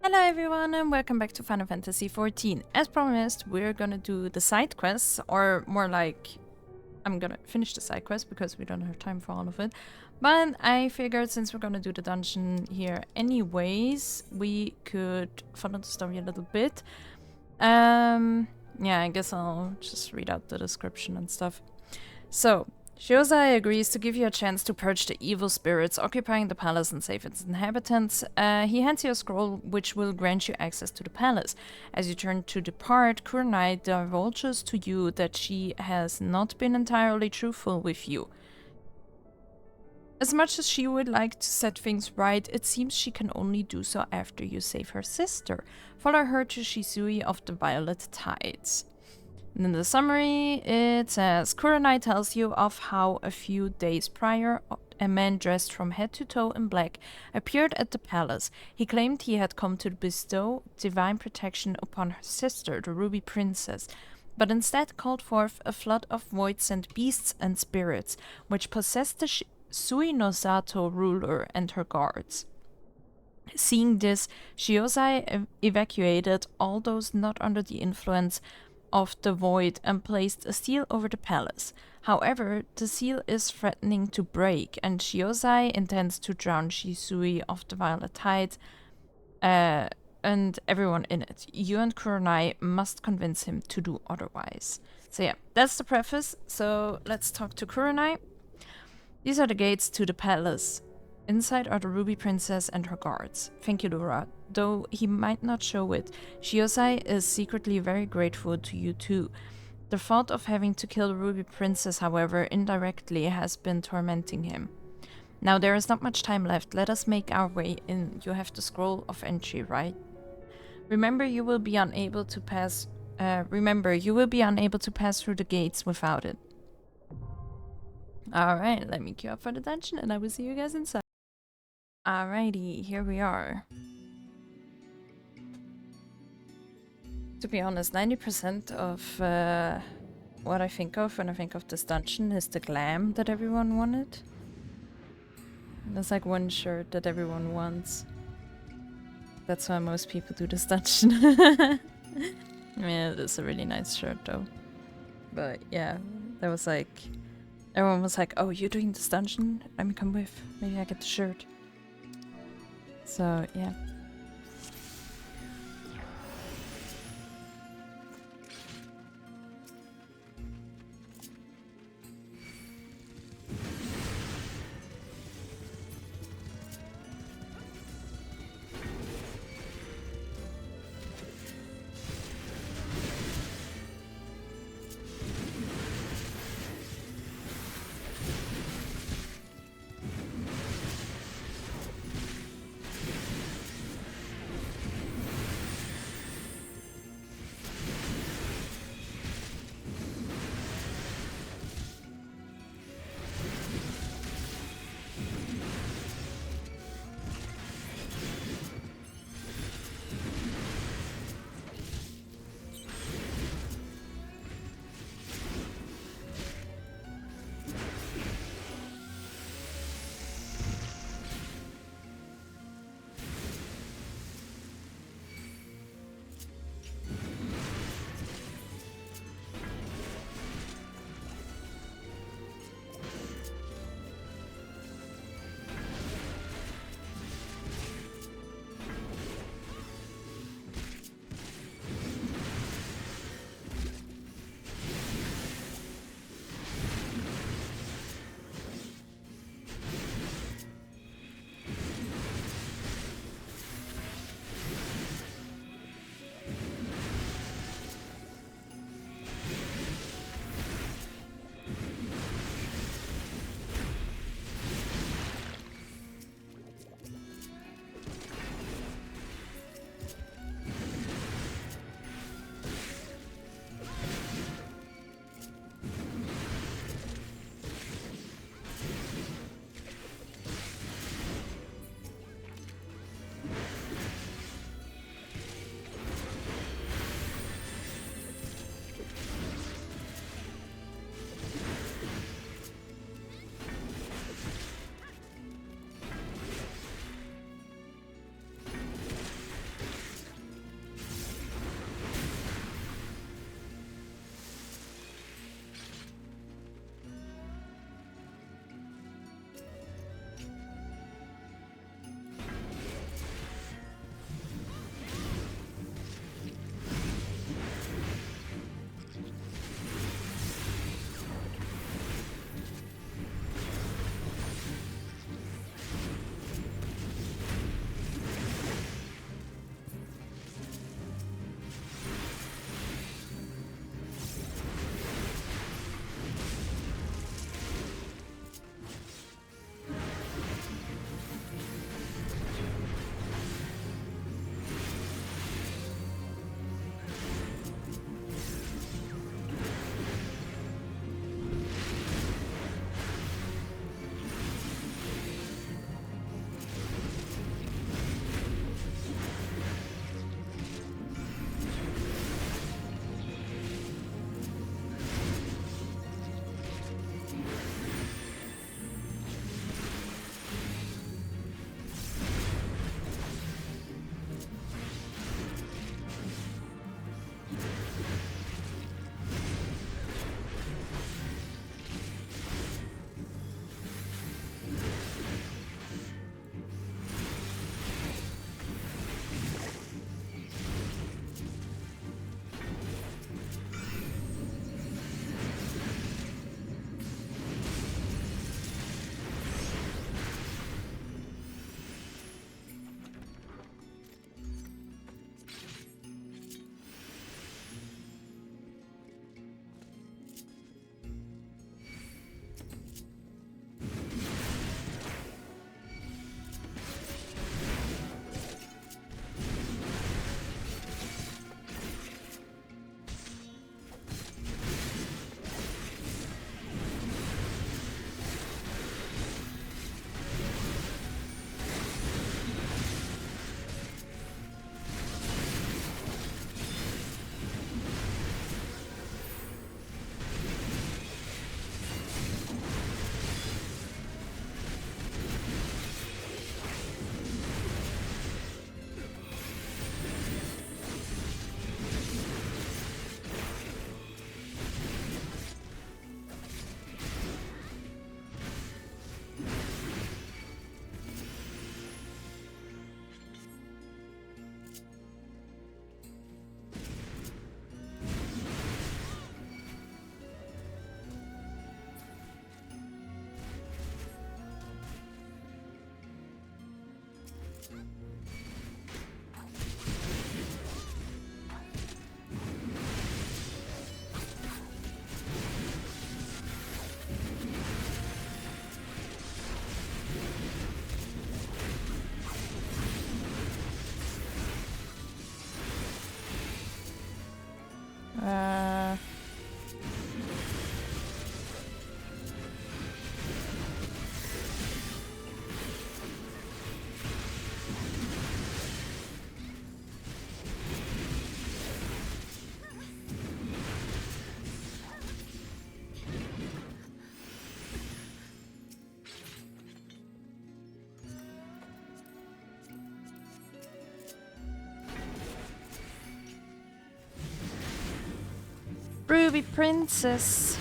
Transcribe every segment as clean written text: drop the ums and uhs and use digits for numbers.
Hello everyone and welcome back to Final Fantasy XIV. As promised, we're gonna do the side quests, or more like, I'm gonna finish the side quest because we don't have time for all of it. But I figured since we're gonna do the dungeon here anyways, we could follow the story a little bit. Yeah, I guess I'll just read out the description and stuff. So, Shisui agrees to give you a chance to purge the evil spirits occupying the palace and save its inhabitants. He hands you a scroll which will grant you access to the palace. As you turn to depart, Kurenai divulges to you that she has not been entirely truthful with you. As much as she would like to set things right, it seems she can only do so after you save her sister. Follow her to Shisui of the Violet Tides. And in the summary, it says, Kurenai tells you of how a few days prior, a man dressed from head to toe in black appeared at the palace. He claimed he had come to bestow divine protection upon her sister, the Ruby Princess, but instead called forth a flood of void-sent beasts and spirits, which possessed the Sui no Sato ruler and her guards. Seeing this, Shiozai evacuated all those not under the influence of the void and placed a seal over the palace. However, the seal is threatening to break, and Shiozai intends to drown Shisui of the Violet Tide and everyone in it. You and Kurenai must convince him to do otherwise. So yeah, that's the preface. So let's talk to Kurenai. These are the gates to the palace. Inside are the Ruby Princess and her guards. Thank you, Laura. Though he might not show it, Shiozai is secretly very grateful to you too. The thought of having to kill the Ruby Princess, however, indirectly has been tormenting him. Now there is not much time left. Let us make our way in. You have the scroll of entry, right? Remember, you will be unable to pass through the gates without it. Alright, let me queue up for the dungeon and I will see you guys inside. Alrighty, here we are. To be honest, 90% of what I think of when I think of this dungeon is the glam that everyone wanted. There's like one shirt that everyone wants. That's why most people do this dungeon. Yeah, it is a really nice shirt though. But yeah, that was like... Everyone was like, oh, you're doing this dungeon? Let me come with. Maybe I get the shirt. So, yeah. Ruby Princess.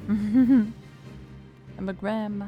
I'm a grandma.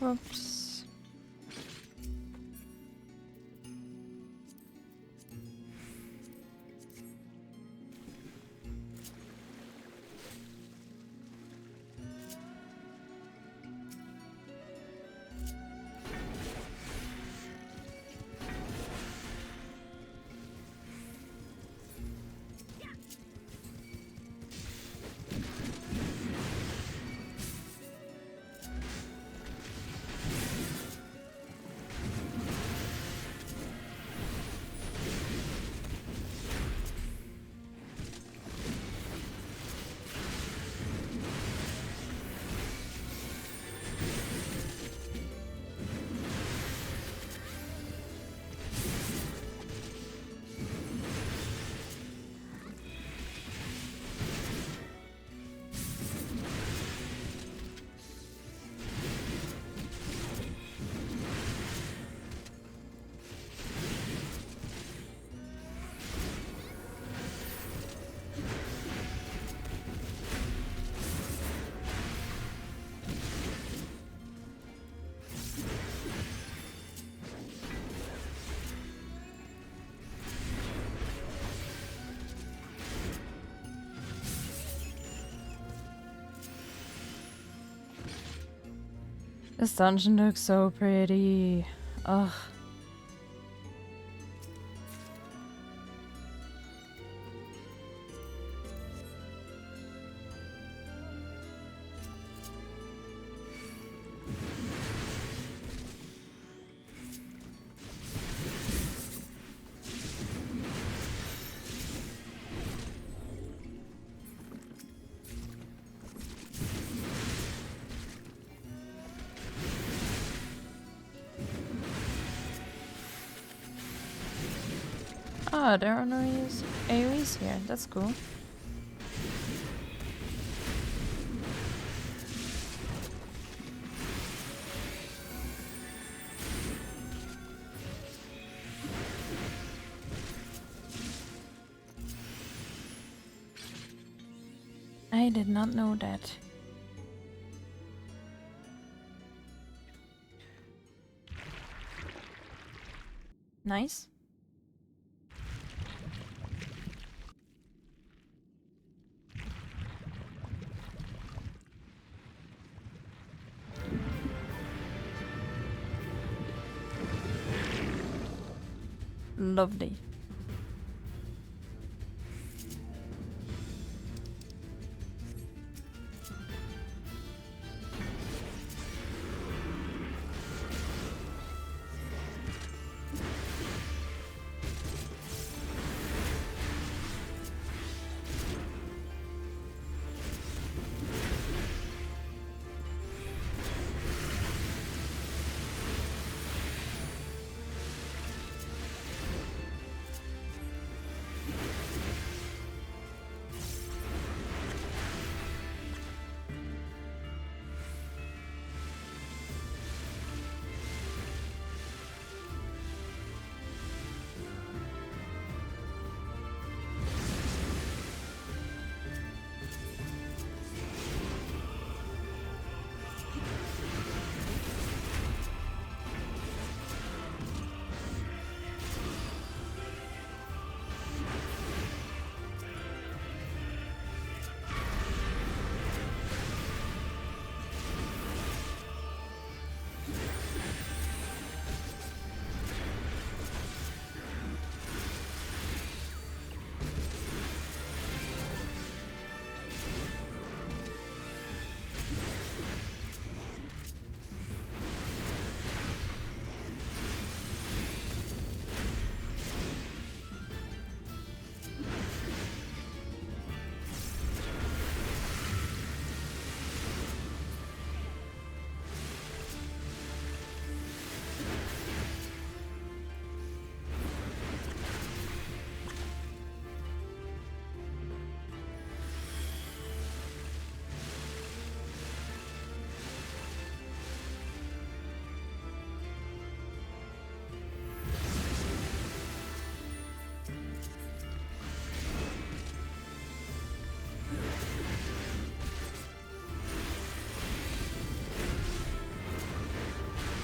Whoops. This dungeon looks so pretty. Ugh. Oh, there are no AoEs here. That's cool. I did not know that. Nice. Lovely.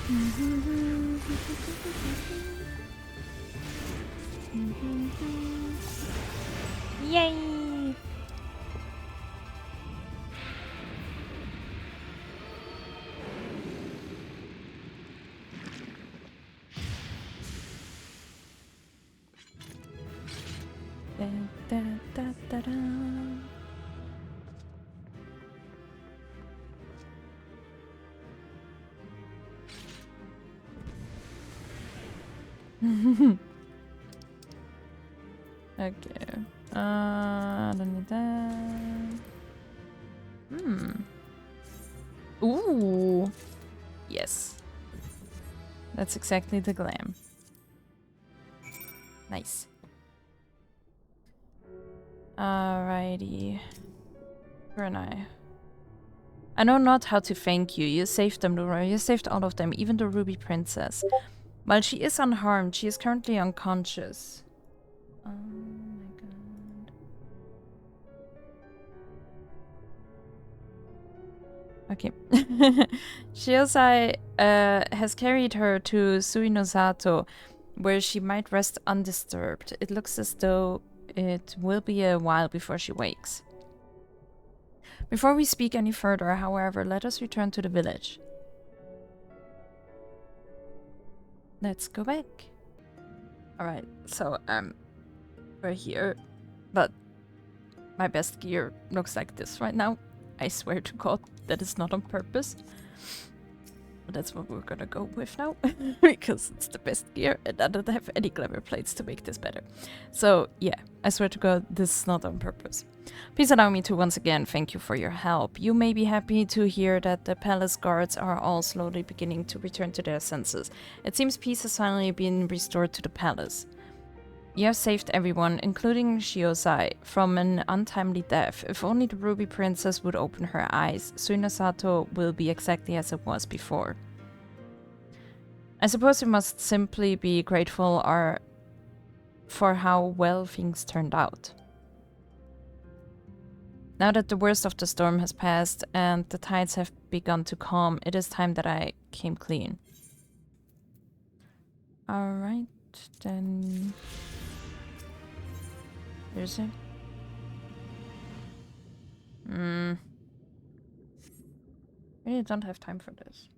Yay! Da, da, da, da, da. Okay. Don't need that. Ooh. Yes. That's exactly the glam. Nice. Alrighty. Where am I? I know not how to thank you. You saved them, Laura. You saved all of them, even the Ruby Princess. While she is unharmed, she is currently unconscious. Oh my god. Okay. Shiosai has carried her to Suinosato, where she might rest undisturbed. It looks as though it will be a while before she wakes. Before we speak any further, however, let us return to the village. Let's go back. Alright, so, we're here, but my best gear looks like this right now. I swear to God, that is not on purpose. But that's what we're gonna go with now, because it's the best gear, and I don't have any glamour plates to make this better. So, yeah, I swear to God, this is not on purpose. Please allow me to once again thank you for your help. You may be happy to hear that the palace guards are all slowly beginning to return to their senses. It seems peace has finally been restored to the palace. You have saved everyone, including Shiosai, from an untimely death. If only the Ruby Princess would open her eyes, Suinosato will be exactly as it was before. I suppose we must simply be grateful for how well things turned out. Now that the worst of the storm has passed and the tides have begun to calm, it is time that I came clean. Alright, then... Is it? Really don't have time for this.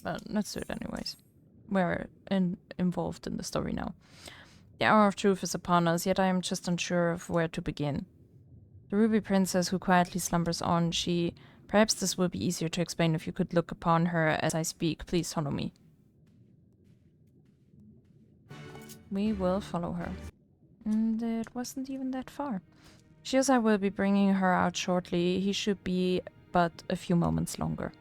But let's do it anyways. We're involved in the story now. The hour of truth is upon us, yet I am just unsure of where to begin. The Ruby Princess who quietly slumbers on, Perhaps this will be easier to explain if you could look upon her as I speak. Please follow me. We will follow her. And it wasn't even that far. Shiosai will be bringing her out shortly. He should be but a few moments longer.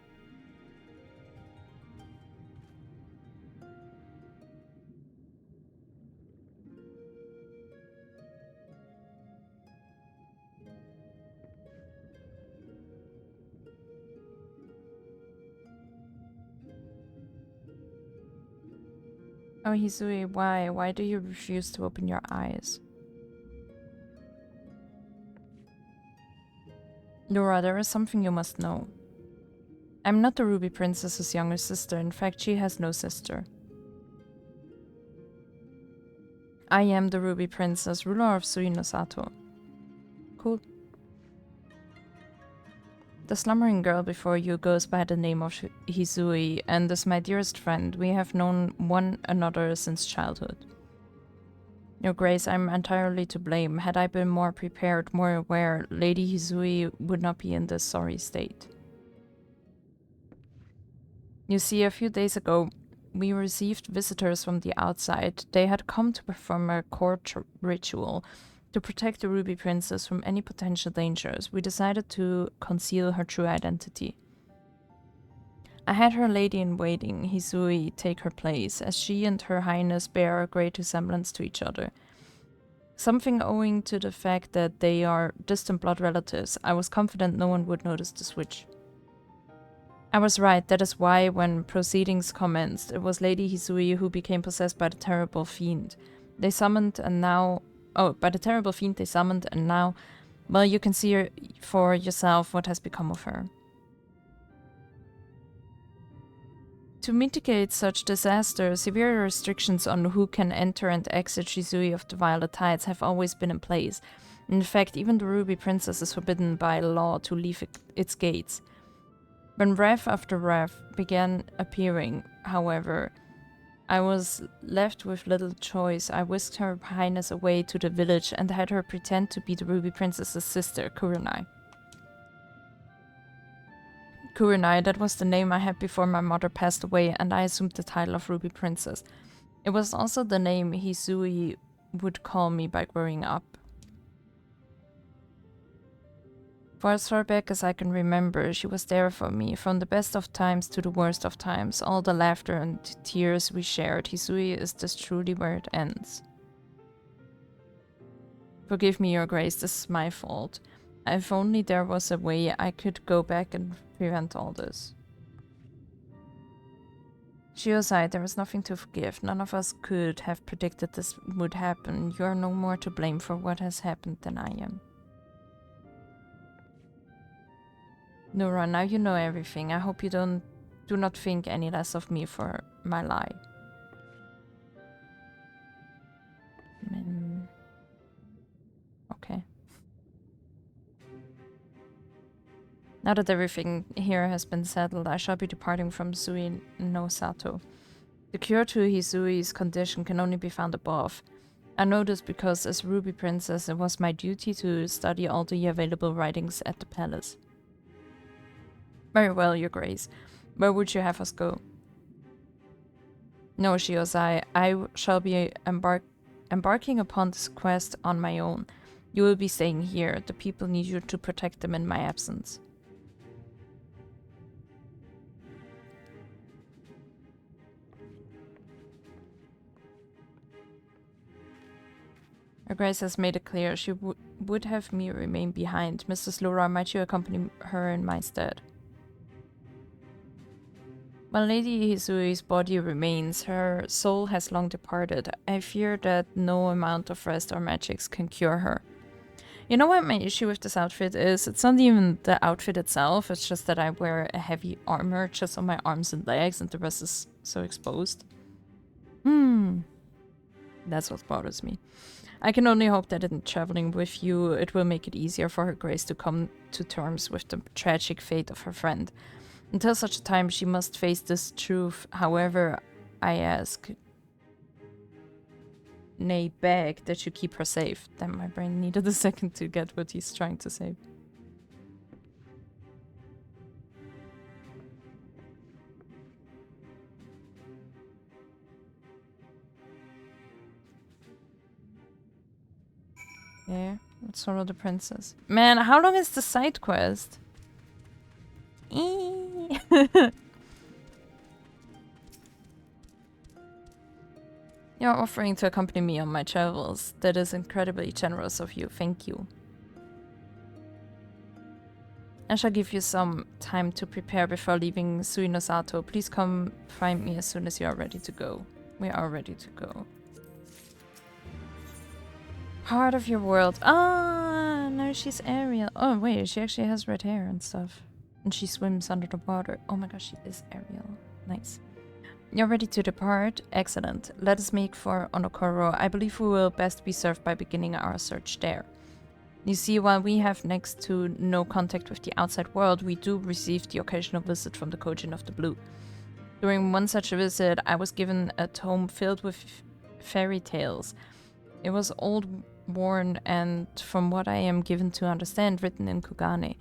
Oh, Hisui, why? Why do you refuse to open your eyes? Laura, there is something you must know. I'm not the Ruby Princess's younger sister. In fact, she has no sister. I am the Ruby Princess, ruler of Suinosato. Cool. The slumbering girl before you goes by the name of Hisui, and is my dearest friend. We have known one another since childhood. Your Grace, I'm entirely to blame. Had I been more prepared, more aware, Lady Hisui would not be in this sorry state. You see, a few days ago, we received visitors from the outside. They had come to perform a court ritual to protect the Ruby Princess from any potential dangers. We decided to conceal her true identity. I had her lady-in-waiting, Hisui, take her place, as she and her highness bear a great resemblance to each other. Something owing to the fact that they are distant blood relatives, I was confident no one would notice the switch. I was right. That is why, when proceedings commenced, it was Lady Hisui who became possessed by the terrible fiend. They summoned and now... Oh, by the terrible fiend they summoned and now... Well, you can see for yourself what has become of her. To mitigate such disaster, severe restrictions on who can enter and exit Shisui of the Violet Tides have always been in place. In fact, even the Ruby Princess is forbidden by law to leave its gates. When rev after rev began appearing, however, I was left with little choice. I whisked Her Highness away to the village and had her pretend to be the Ruby Princess's sister, Kurenai. Kurenai, that was the name I had before my mother passed away, and I assumed the title of Ruby Princess. It was also the name Hisui would call me by growing up. For as far back as I can remember, she was there for me, from the best of times to the worst of times, all the laughter and tears we shared. Hisui is just truly where it ends. Forgive me, Your Grace, this is my fault. If only there was a way I could go back and prevent all this. Shiosai, there is nothing to forgive. None of us could have predicted this would happen. You are no more to blame for what has happened than I am. Nora, now you know everything. I hope you do not think any less of me for my lie. Okay. Now that everything here has been settled, I shall be departing from Sui no Sato. The cure to Hisui's condition can only be found above. I know this because as Ruby Princess, it was my duty to study all the available writings at the palace. Very well, Your Grace. Where would you have us go? No, Shiosai. I shall be embarking upon this quest on my own. You will be staying here. The people need you to protect them in my absence. Her Grace has made it clear she would have me remain behind. Mrs. Laura, might you accompany her in my stead? While Lady Hisui's body remains, her soul has long departed. I fear that no amount of rest or magics can cure her. You know what my issue with this outfit is? It's not even the outfit itself, it's just that I wear a heavy armor just on my arms and legs and the rest is so exposed. That's what bothers me. I can only hope that in traveling with you, it will make it easier for Her Grace to come to terms with the tragic fate of her friend. Until such a time, she must face this truth. However, I ask, nay, beg, that you keep her safe. Then my brain needed a second to get what he's trying to say. Yeah, let's follow the princess. Man, how long is the side quest? You're offering to accompany me on my travels. That is incredibly generous of you. Thank you. I shall give you some time to prepare before leaving Suinosato. Please come find me as soon as you are ready to go. We are ready to go. Part of your world. Ah, now she's Ariel. Oh, wait, she actually has red hair and stuff. And she swims under the water. Oh my gosh, she is Ariel. Nice. You're ready to depart? Excellent. Let us make for Onokoro. I believe we will best be served by beginning our search there. You see, while we have next to no contact with the outside world, we do receive the occasional visit from the Kojin of the Blue. During one such a visit, I was given a tome filled with fairy tales. It was old, worn, and from what I am given to understand, written in Kugane.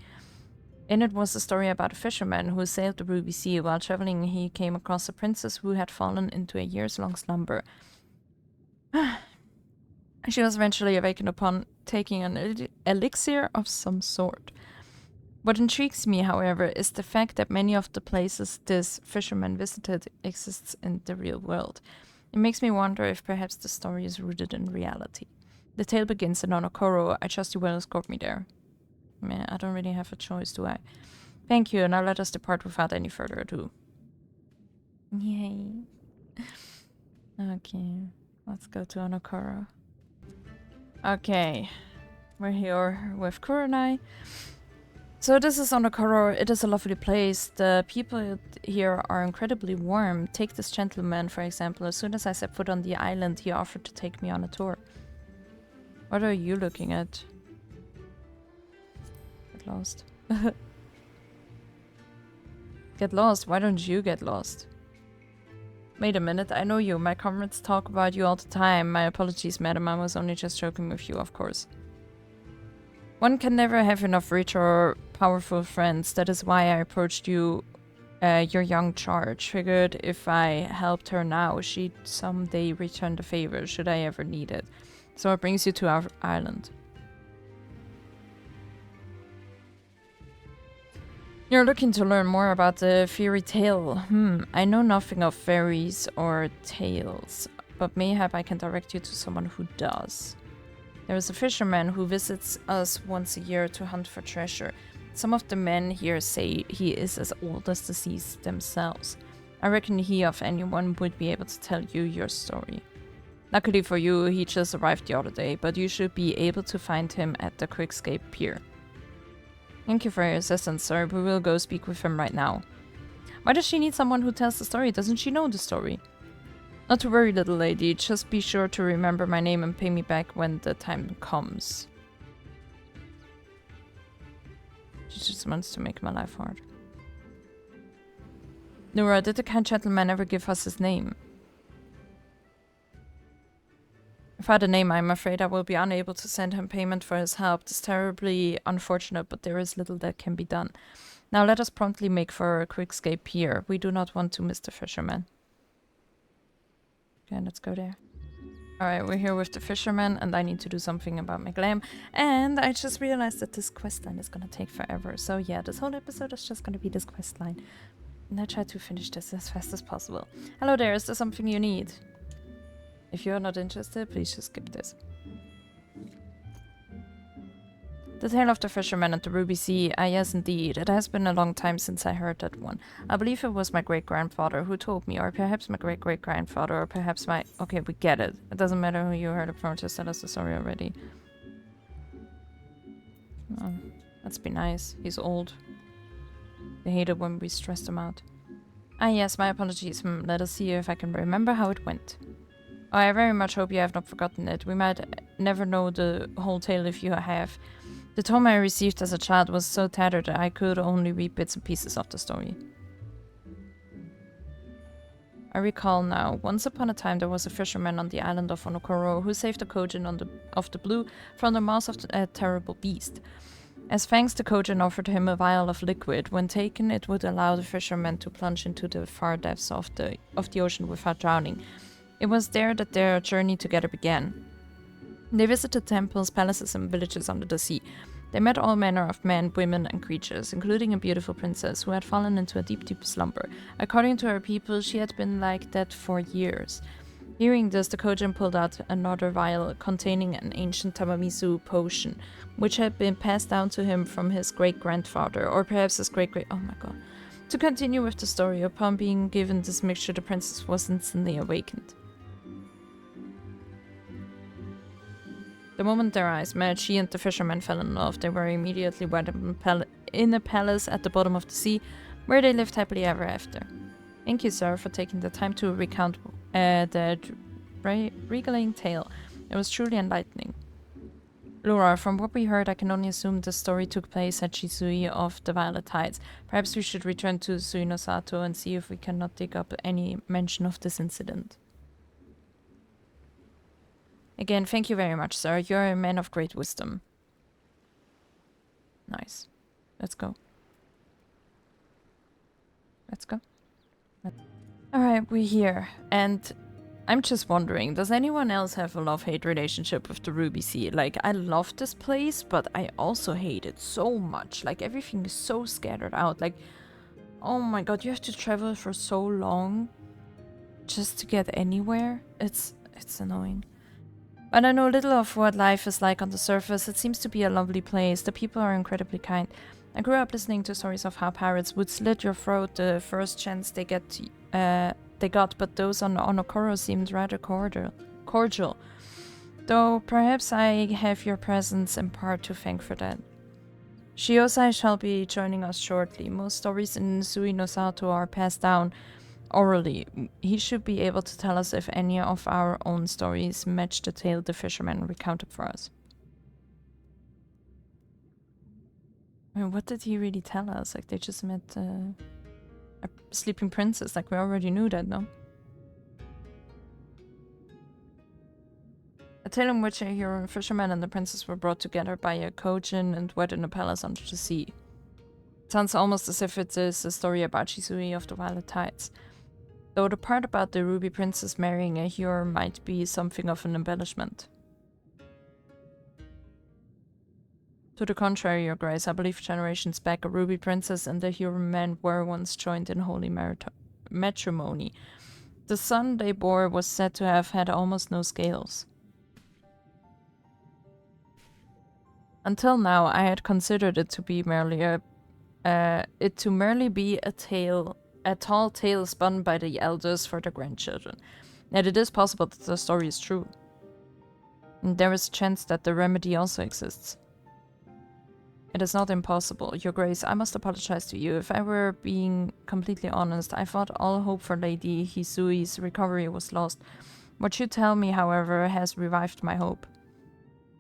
In it was a story about a fisherman who sailed the Ruby Sea. While traveling, he came across a princess who had fallen into a years-long slumber. She was eventually awakened upon taking an elixir of some sort. What intrigues me, however, is the fact that many of the places this fisherman visited exists in the real world. It makes me wonder if perhaps the story is rooted in reality. The tale begins in Onokoro. I trust you will escort me there. Man, I don't really have a choice, do I? Thank you, now let us depart without any further ado. Yay. Okay, let's go to Onokoro. Okay, we're here with Kurenai. So this is Onokoro. It is a lovely place. The people here are incredibly warm. Take this gentleman, for example. As soon as I set foot on the island, he offered to take me on a tour. What are you looking at? Get lost. Get lost? Why don't you get lost? Wait a minute, I know you. My comrades talk about you all the time. My apologies, madam. I was only just joking with you, of course. One can never have enough rich or powerful friends. That is why I approached you, your young charge. Figured if I helped her now, she'd someday return the favor, should I ever need it. So it brings you to our island. You're looking to learn more about the fairy tale. I know nothing of fairies or tales, but mayhap I can direct you to someone who does. There is a fisherman who visits us once a year to hunt for treasure. Some of the men here say he is as old as the seas themselves. I reckon he of anyone would be able to tell you your story. Luckily for you, he just arrived the other day, but you should be able to find him at the XIV pier. Thank you for your assistance, sir. We will go speak with him right now. Why does she need someone who tells the story? Doesn't she know the story? Not to worry, little lady. Just be sure to remember my name and pay me back when the time comes. She just wants to make my life hard. Nora, did the kind gentleman ever give us his name? If I had a name, I'm afraid I will be unable to send him payment for his help. It's terribly unfortunate, but there is little that can be done. Now let us promptly make for a quick escape here. We do not want to miss the fisherman. Okay, let's go there. Alright, we're here with the fisherman, and I need to do something about my glam. And I just realized that this questline is gonna take forever. So yeah, this whole episode is just gonna be this questline. And I try to finish this as fast as possible. Hello there, is there something you need? If you're not interested, please just skip this. The Tale of the Fisherman and the Ruby Sea. Ah, yes, indeed. It has been a long time since I heard that one. I believe it was my great-grandfather who told me, or perhaps my great-great-grandfather, or perhaps my... Okay, we get it. It doesn't matter who you heard it from, just tell us the story already. Oh, let's be nice. He's old. They hate it when we stress them out. Ah, yes, my apologies. Let us see if I can remember how it went. Oh, I very much hope you have not forgotten it. We might never know the whole tale if you have. The tome I received as a child was so tattered that I could only read bits and pieces of the story. I recall now. Once upon a time there was a fisherman on the island of Onokoro who saved the Kojin of the Blue from the mouth of a terrible beast. As thanks, the Kojin offered him a vial of liquid. When taken, it would allow the fisherman to plunge into the far depths of the ocean without drowning. It was there that their journey together began. They visited temples, palaces, and villages under the sea. They met all manner of men, women, and creatures, including a beautiful princess who had fallen into a deep, deep slumber. According to her people, she had been like that for years. Hearing this, the Kojin pulled out another vial containing an ancient Tamamisu potion, which had been passed down to him from his great-grandfather, or perhaps his great-great... Oh my god. To continue with the story, upon being given this mixture, the princess was instantly awakened. The moment their eyes met, she and the fisherman fell in love. They were immediately wedded in a palace at the bottom of the sea, where they lived happily ever after. Thank you, sir, for taking the time to recount the regaling tale. It was truly enlightening. Laura, from what we heard, I can only assume the story took place at Shisui of the Violet Tides. Perhaps we should return to Suinosato and see if we cannot dig up any mention of this incident. Again, thank you very much, sir. You're a man of great wisdom. Nice. Let's go. Let's go. Alright, we're here. And I'm just wondering, does anyone else have a love-hate relationship with the Ruby Sea? Like, I love this place, but I also hate it so much. Like, everything is so scattered out. Like, oh my god, you have to travel for so long just to get anywhere. It's annoying. But I know little of what life is like on the surface. It seems to be a lovely place. The people are incredibly kind. I grew up listening to stories of how pirates would slit your throat the first chance they got, but those on Onokoro seemed rather cordial. Though perhaps I have your presence in part to thank for that. Shiosai shall be joining us shortly. Most stories in Hisui no Sato are passed down orally. He should be able to tell us if any of our own stories match the tale the fisherman recounted for us. I mean, what did he really tell us? Like, they just met a sleeping princess. Like, we already knew that, no? A tale in which a hero fisherman and the princess were brought together by a kojin and wed in a palace under the sea. It sounds almost as if it is a story about Shisui of the Violet Tides. Though the part about the ruby princess marrying a hero might be something of an embellishment. To the contrary, Your Grace, I believe generations back a ruby princess and a hero man were once joined in holy matrimony. The son they bore was said to have had almost no scales. Until now, I had considered it to be merely a tall tale spun by the elders for their grandchildren. Yet it is possible that the story is true. And there is a chance that the remedy also exists. It is not impossible. Your Grace, I must apologize to you. If I were being completely honest, I thought all hope for Lady Hisui's recovery was lost. What you tell me, however, has revived my hope.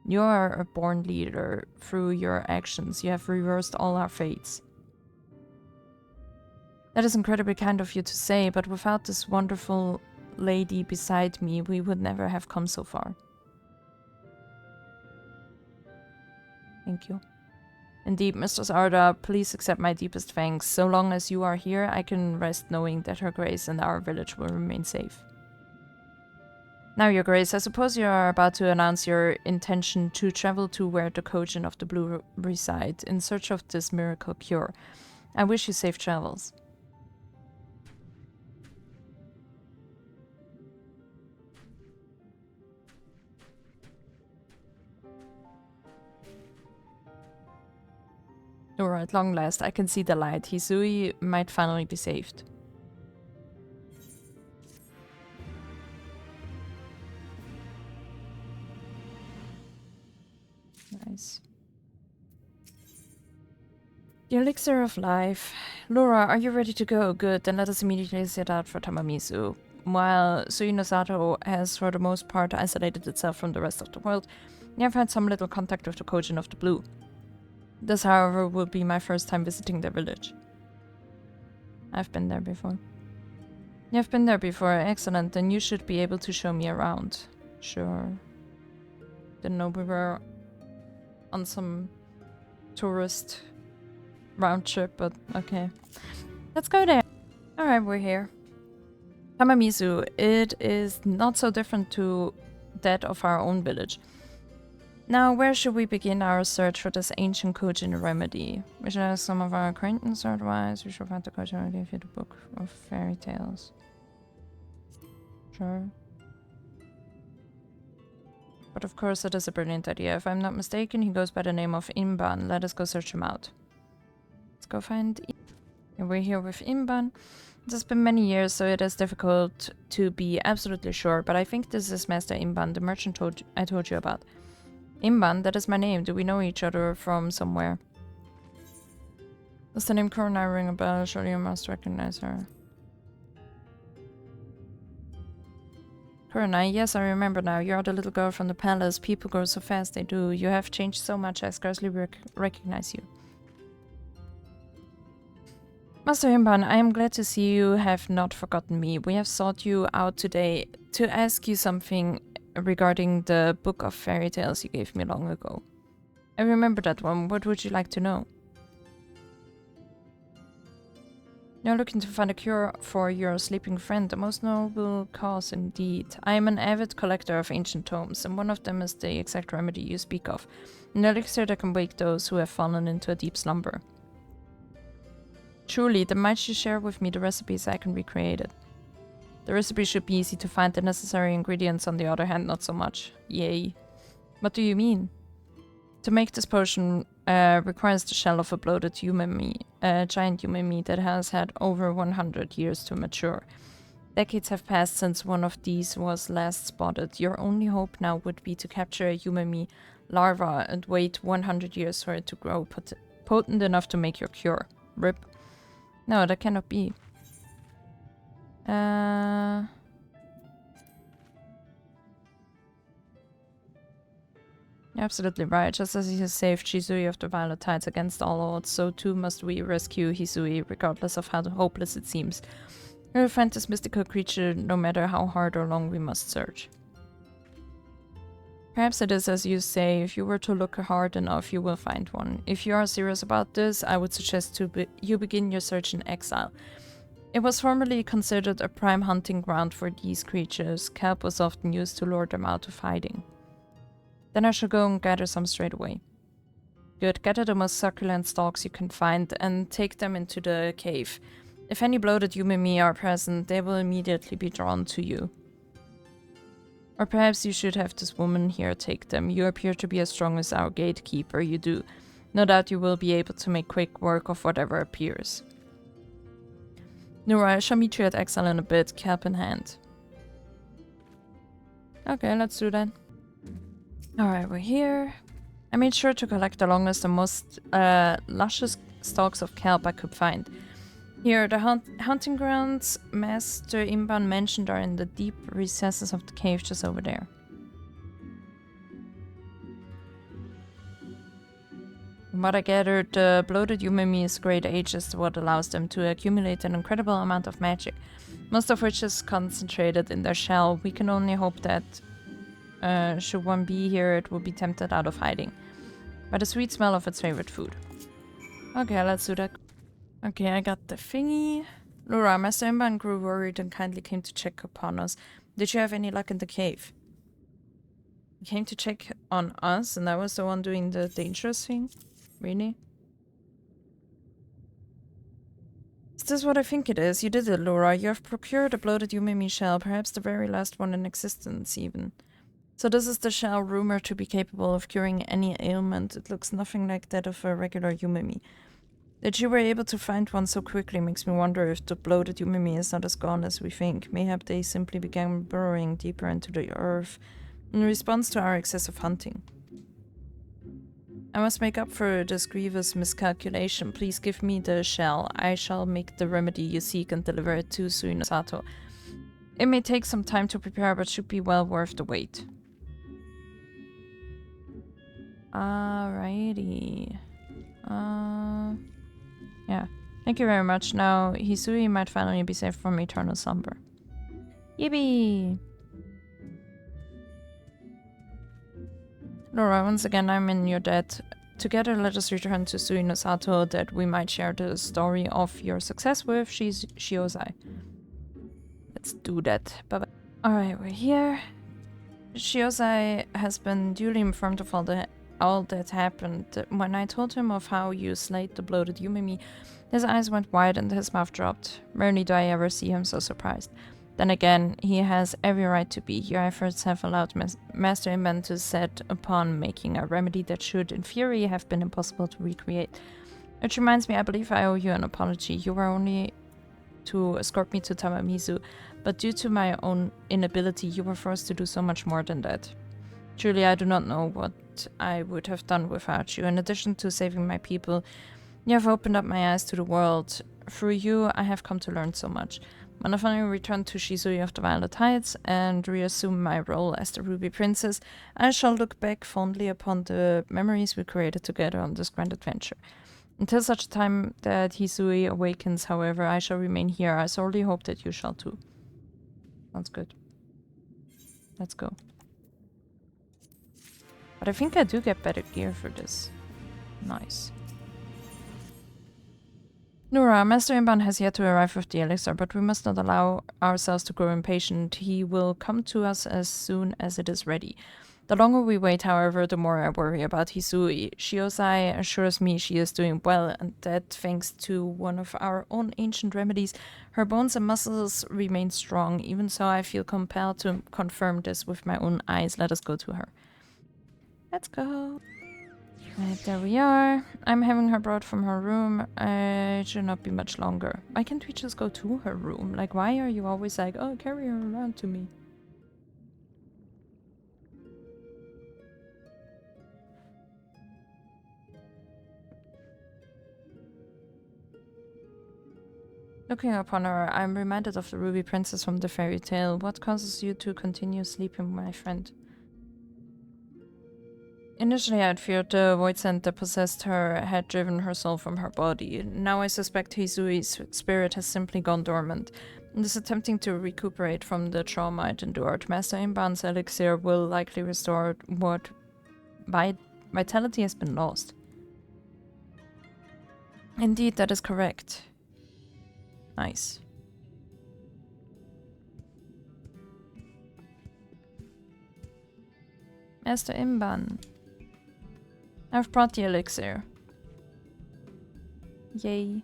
You are a born leader. Through your actions, you have reversed all our fates. That is incredibly kind of you to say, but without this wonderful lady beside me, we would never have come so far. Thank you. Indeed, Mistress Arda, please accept my deepest thanks. So long as you are here, I can rest knowing that Her Grace and our village will remain safe. Now, Your Grace, I suppose you are about to announce your intention to travel to where the Kojin of the Blue reside, in search of this miracle cure. I wish you safe travels. Alright, at long last, I can see the light. Hisui might finally be saved. Nice. The elixir of life. Laura, are you ready to go? Good, then let us immediately set out for Tamamisu. While Sui no Sato has for the most part isolated itself from the rest of the world, I have had some little contact with the Kojin of the Blue. This, however, will be my first time visiting their village. I've been there before. You've been there before, excellent, then you should be able to show me around. Sure. Didn't know we were on some tourist round trip, but okay. Let's go there. Alright, we're here. Tamamisu, it is not so different to that of our own village. Now, where should we begin our search for this ancient Kojin remedy? We should ask some of our acquaintances or advise. We should find the Kojin and give you the book of fairy tales. Sure. But of course it is a brilliant idea. If I'm not mistaken, he goes by the name of Imban. Let us go search him out. Let's go find Imban. We're here with Imban. It has been many years, so it is difficult to be absolutely sure, but I think this is Master Imban, the merchant I told you about. Imban, that is my name. Do we know each other from somewhere? Does the name Kurenai ring a bell? Surely you must recognize her. Kurenai, yes, I remember now. You are the little girl from the palace. People grow so fast, they do. You have changed so much, I scarcely recognize you. Master Imban, I am glad to see you have not forgotten me. We have sought you out today to ask you something regarding the book of fairy tales you gave me long ago. I remember that one. What would you like to know? You're looking to find a cure for your sleeping friend, a most noble cause indeed. I am an avid collector of ancient tomes, and one of them is the exact remedy you speak of, an elixir that can wake those who have fallen into a deep slumber. Truly, then might you share with me the recipes I can recreate it? The recipe should be easy to find, the necessary ingredients on the other hand not so much. Yay. What do you mean? To make this potion requires the shell of a bloated umami, a giant umami that has had over 100 years to mature. Decades have passed since one of these was last spotted. Your only hope now would be to capture a umami larva and wait 100 years for it to grow potent enough to make your cure. Rip. No, that cannot be. You're absolutely right. Just as he has saved Shisui of the violet tides against all odds, so too must we rescue Hisui, regardless of how hopeless it seems. We will find this mystical creature no matter how hard or long we must search. Perhaps it is as you say, if you were to look hard enough, you will find one. If you are serious about this, I would suggest you begin your search in exile. It was formerly considered a prime hunting ground for these creatures. Kelp was often used to lure them out of hiding. Then I shall go and gather some straight away. Good, gather the most succulent stalks you can find and take them into the cave. If any bloated Yumimi are present, they will immediately be drawn to you. Or perhaps you should have this woman here take them. You appear to be as strong as our gatekeeper, you do. No doubt you will be able to make quick work of whatever appears. Nura, I shall meet you at Exile in a bit, cap in hand. Okay, let's do that. Alright, we're here. I made sure to collect the longest and most luscious stalks of kelp I could find. Here, the hunting grounds Master Imban mentioned are in the deep recesses of the cave just over there. From what I gathered, the bloated Yumimi's great age is what allows them to accumulate an incredible amount of magic, most of which is concentrated in their shell. We can only hope that, should one be here, it will be tempted out of hiding by the sweet smell of its favorite food. Okay, let's do that. Okay, I got the thingy. Laura, Master Imban grew worried and kindly came to check upon us. Did you have any luck in the cave? He came to check on us, and I was the one doing the dangerous thing? Really? Is this what I think it is? You did it, Laura. You have procured a bloated Yumimi shell, perhaps the very last one in existence, even. So this is the shell rumored to be capable of curing any ailment. It looks nothing like that of a regular Yumimi. That you were able to find one so quickly makes me wonder if the bloated Yumimi is not as gone as we think. Mayhap they simply began burrowing deeper into the earth in response to our excessive hunting. I must make up for this grievous miscalculation. Please give me the shell. I shall make the remedy you seek and deliver it to Suinosato. It may take some time to prepare, but should be well worth the wait. Alrighty. Yeah. Thank you very much. Now, Hisui might finally be saved from eternal slumber. Yippee! Laura, once again, I'm in your debt. Together, let us return to Suinosato that we might share the story of your success with Shiozai. Let's do that. Bye-bye. Alright, we're here. Shiozai has been duly informed of all that happened. When I told him of how you slayed the bloated Yumimi, his eyes went wide and his mouth dropped. Rarely do I ever see him so surprised. Then again, he has every right to be. Your efforts have allowed Master Imban to set upon making a remedy that should, in theory, have been impossible to recreate. Which reminds me, I believe I owe you an apology. You were only to escort me to Tamamizu, but due to my own inability, you were forced to do so much more than that. Truly, I do not know what I would have done without you. In addition to saving my people, you have opened up my eyes to the world. Through you, I have come to learn so much. When I finally return to Shisui of the Violet Heights and reassume my role as the Ruby Princess, I shall look back fondly upon the memories we created together on this grand adventure. Until such time that Hisui awakens, however, I shall remain here. I sorely hope that you shall too. Sounds good. Let's go. But I think I do get better gear for this. Nice. Nura, Master Imban has yet to arrive with the elixir, but we must not allow ourselves to grow impatient. He will come to us as soon as it is ready. The longer we wait, however, the more I worry about Hisui. Shiozai assures me she is doing well, and that thanks to one of our own ancient remedies, her bones and muscles remain strong. Even so, I feel compelled to confirm this with my own eyes. Let us go to her. Let's go. Right, there we are. I'm having her brought from her room. It should not be much longer. Why can't we just go to her room? Like, why are you always like, oh, carry her around to me? Looking upon her, I am reminded of the Ruby Princess from the fairy tale. What causes you to continue sleeping, my friend? Initially, I'd feared the void scent that possessed her had driven her soul from her body. Now I suspect Hisui's spirit has simply gone dormant and is attempting to recuperate from the trauma it endured. Master Imban's elixir will likely restore what vitality has been lost. Indeed, that is correct. Nice. Master Imban. I've brought the elixir. Yay.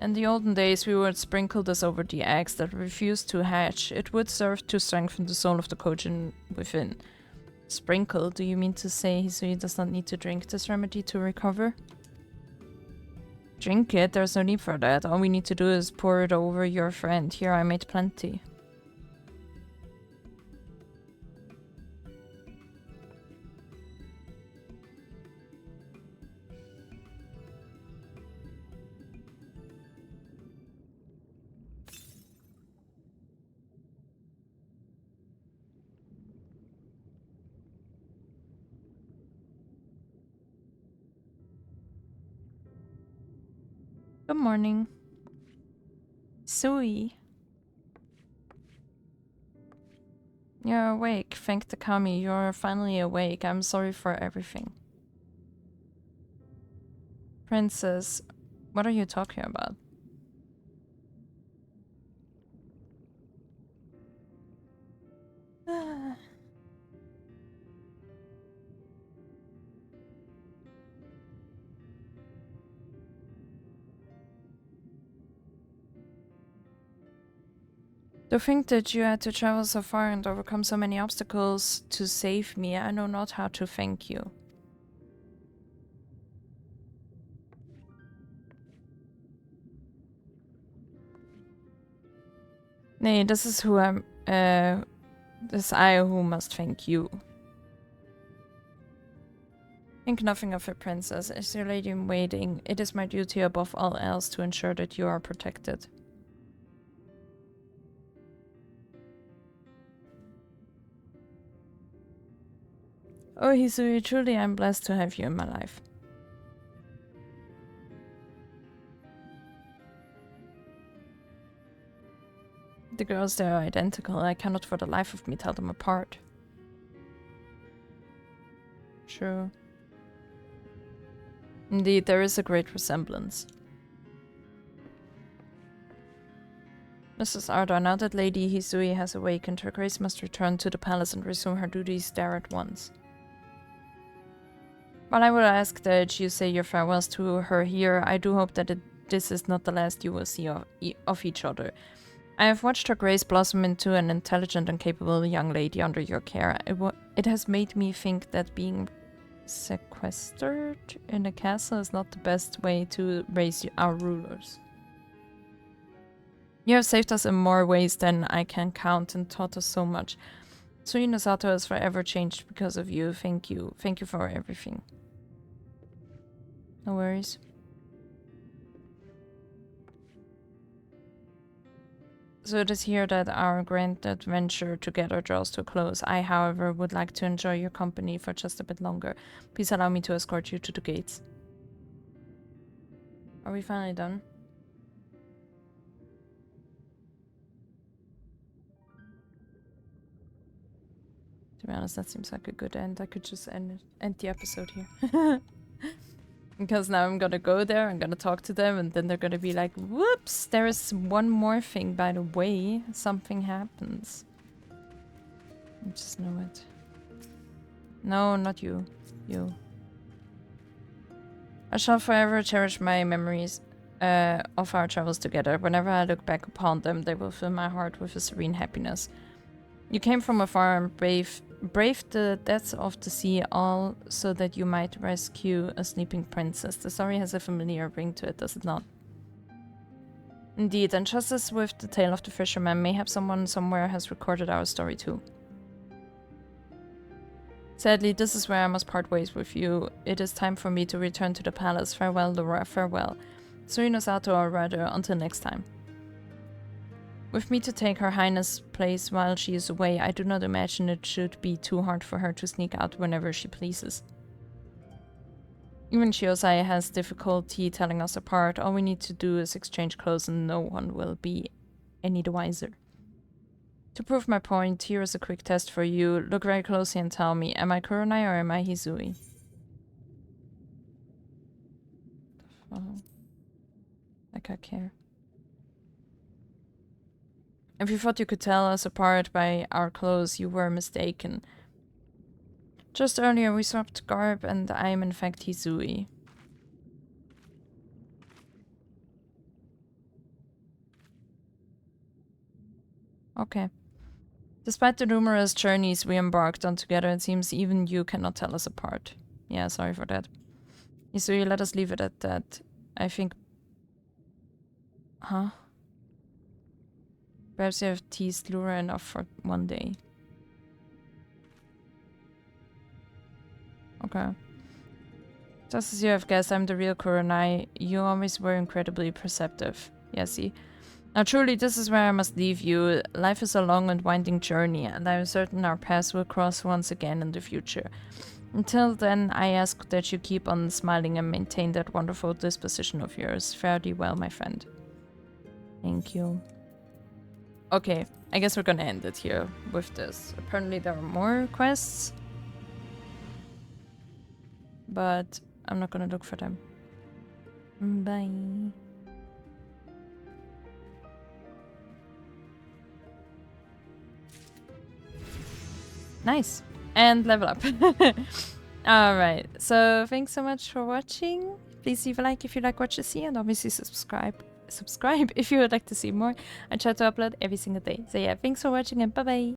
In the olden days, we would sprinkle this over the eggs that refused to hatch. It would serve to strengthen the soul of the Kojin within. Sprinkle? Do you mean to say Hisui does not need to drink this remedy to recover? Drink it? There's no need for that. All we need to do is pour it over your friend. Here, I made plenty. Good morning. Sui. You're awake. Thank the kami. You're finally awake. I'm sorry for everything. Princess, what are you talking about? To think that you had to travel so far and overcome so many obstacles to save me, I know not how to thank you. Nay, this is who I'm, this is I who must thank you. Think nothing of it, princess. As your lady in waiting, it is my duty above all else to ensure that you are protected. Oh, Hisui, truly I'm blessed to have you in my life. The girls there are identical. I cannot for the life of me tell them apart. True. Indeed, there is a great resemblance. Mrs. Ardor, now that Lady Hisui has awakened, her grace must return to the palace and resume her duties there at once. While I will ask that you say your farewells to her here, I do hope that this is not the last you will see of each other. I have watched her grace blossom into an intelligent and capable young lady under your care. It has made me think that being sequestered in a castle is not the best way to raise our rulers. You have saved us in more ways than I can count and taught us so much. Suina Sato is forever changed because of you. Thank you. Thank you for everything. No worries. So it is here that our grand adventure together draws to a close. I, however, would like to enjoy your company for just a bit longer. Please allow me to escort you to the gates. Are we finally done? To be honest, that seems like a good end. I could just end the episode here. Because now I'm gonna go there, I'm gonna talk to them, and then they're gonna be like, whoops, there is one more thing, by the way. Something happens. I just know it. No, not you. You. I shall forever cherish my memories of our travels together. Whenever I look back upon them, they will fill my heart with a serene happiness. You came from afar and braved the depths of the sea, all so that you might rescue a sleeping princess. The story has a familiar ring to it, does it not? Indeed, and just as with the tale of the fisherman, mayhap someone somewhere has recorded our story too. Sadly, this is where I must part ways with you. It is time for me to return to the palace. Farewell, Laura, farewell. Suino Sato, or rather, until next time. With me to take Her Highness' place while she is away, I do not imagine it should be too hard for her to sneak out whenever she pleases. Even Shiosai has difficulty telling us apart. All we need to do is exchange clothes and no one will be any the wiser. To prove my point, here is a quick test for you. Look very closely and tell me, am I Kurenai or am I Hisui? Like I care. If you thought you could tell us apart by our clothes, you were mistaken. Just earlier we swapped garb and I am in fact Hisui. Okay. Despite the numerous journeys we embarked on together, it seems even you cannot tell us apart. Yeah, sorry for that. Hisui, let us leave it at that. I think... Huh? Perhaps you have teased Lura enough for one day. Okay. Just as you have guessed, I'm the real Kurenai. You always were incredibly perceptive. Yeah, see? Now truly, this is where I must leave you. Life is a long and winding journey, and I am certain our paths will cross once again in the future. Until then, I ask that you keep on smiling and maintain that wonderful disposition of yours. Fare thee well, my friend. Thank you. Okay, I guess we're gonna end it here with this. Apparently there are more quests. But I'm not gonna look for them. Bye. Nice. And level up. Alright, so thanks so much for watching. Please leave a like if you like what you see, and obviously subscribe if you would like to see more. I try to upload every single day. So yeah, thanks for watching and bye bye.